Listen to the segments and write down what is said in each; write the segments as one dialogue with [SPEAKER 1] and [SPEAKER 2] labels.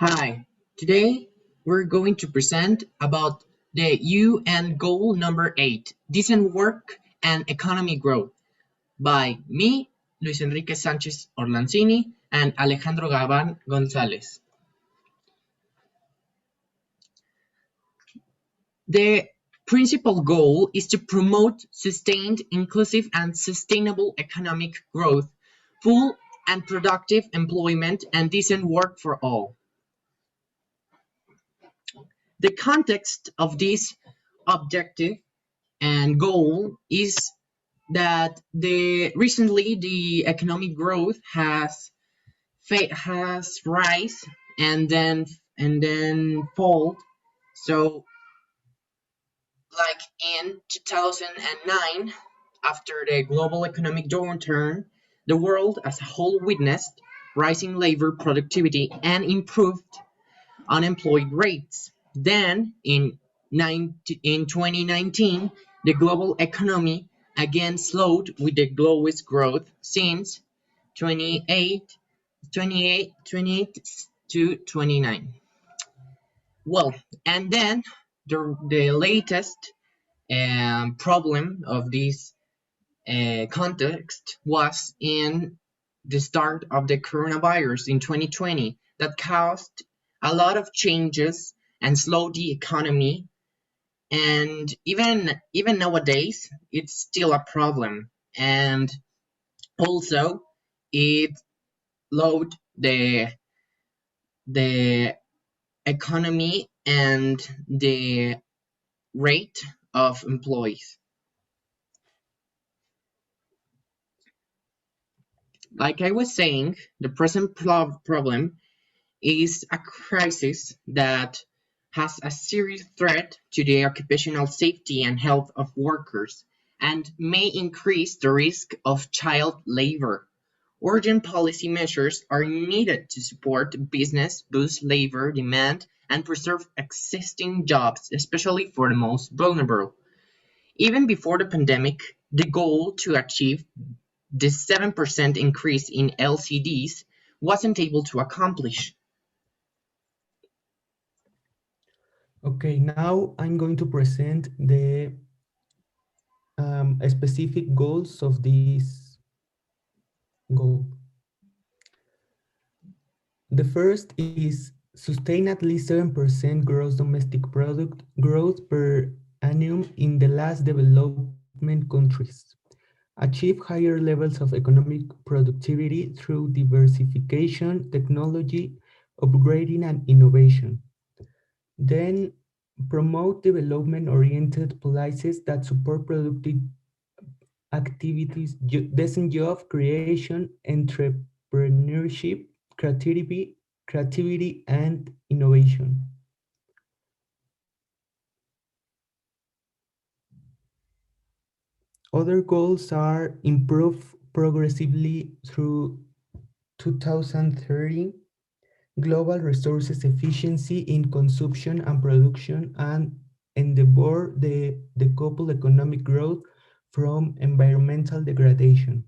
[SPEAKER 1] Hi, today we're going to present about the UN goal number 8, decent work and economy growth by me, Luis Enrique Sanchez Orlanzini, and Alejandro Gavan Gonzalez. The principal goal is to promote sustained, inclusive, and sustainable economic growth, full and productive employment, and decent work for all. The context of this objective and goal is that recently the economic growth has rise and then fall. So like in 2009, after the global economic downturn, the world as a whole witnessed rising labor productivity and improved unemployed rates. Then, in 2019, the global economy again slowed with the lowest growth since 28 to 29. Well, and then the latest problem of this context was in the start of the coronavirus in 2020 that caused a lot of changes and slowed the economy. And even nowadays, it's still a problem. And also, it slowed the economy and the rate of employees. Like I was saying, the present problem is a crisis that has a serious threat to the occupational safety and health of workers and may increase the risk of child labor. Urgent policy measures are needed to support business, boost labor demand, and preserve existing jobs, especially for the most vulnerable. Even before the pandemic, the goal to achieve the 7% increase in LCDs wasn't able to accomplish.
[SPEAKER 2] Okay, now I'm going to present the specific goals of this goal. The first is sustain at least 7% gross domestic product growth per annum in the last development countries. Achieve higher levels of economic productivity through diversification, technology, upgrading, and innovation. Then promote development-oriented policies that support productive activities, decent job creation, entrepreneurship, creativity, and innovation. Other goals are improve progressively through 2030, global resources efficiency in consumption and production, and endeavor the decouple economic growth from environmental degradation.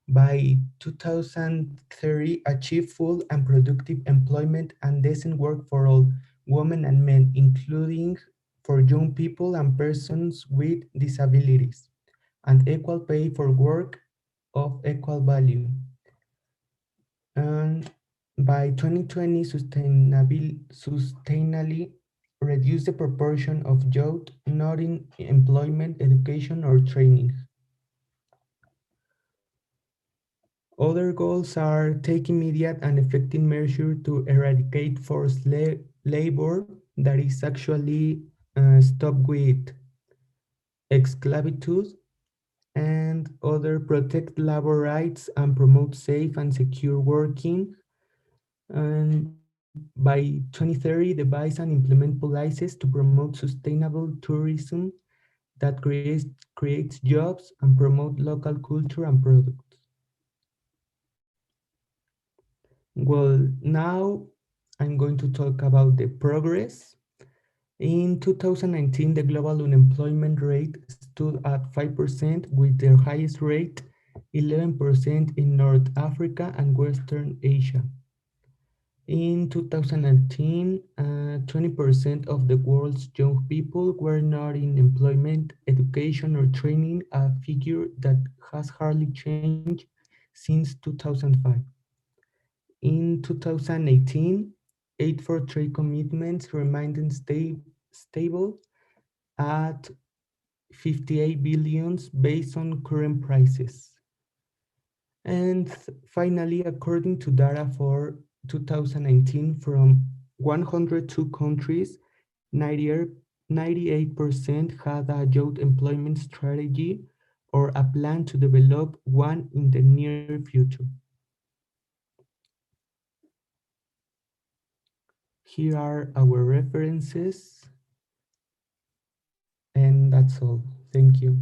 [SPEAKER 2] By 2030, achieve full and productive employment and decent work for all, women and men, including for young people and persons with disabilities, and equal pay for work of equal value. And by 2020, sustainably reduce the proportion of youth not in employment, education, or training. Other goals are take immediate and effective measures to eradicate forced labor that is actually stop with esclavitud and other protect labor rights and promote safe and secure working. And by 2030, devise and implement policies to promote sustainable tourism that creates jobs and promote local culture and products. Well, now I'm going to talk about the progress. In 2019, the global unemployment rate stood at 5%, with the highest rate 11% in North Africa and Western Asia. In 2019, 20% of the world's young people were not in employment, education, or training, a figure that has hardly changed since 2005. In 2018, aid for trade commitments remained stable at 58 billions based on current prices. And finally, according to data for 2019 from 102 countries, 98% had a youth employment strategy or a plan to develop one in the near future. Here are our references, and that's all. Thank you.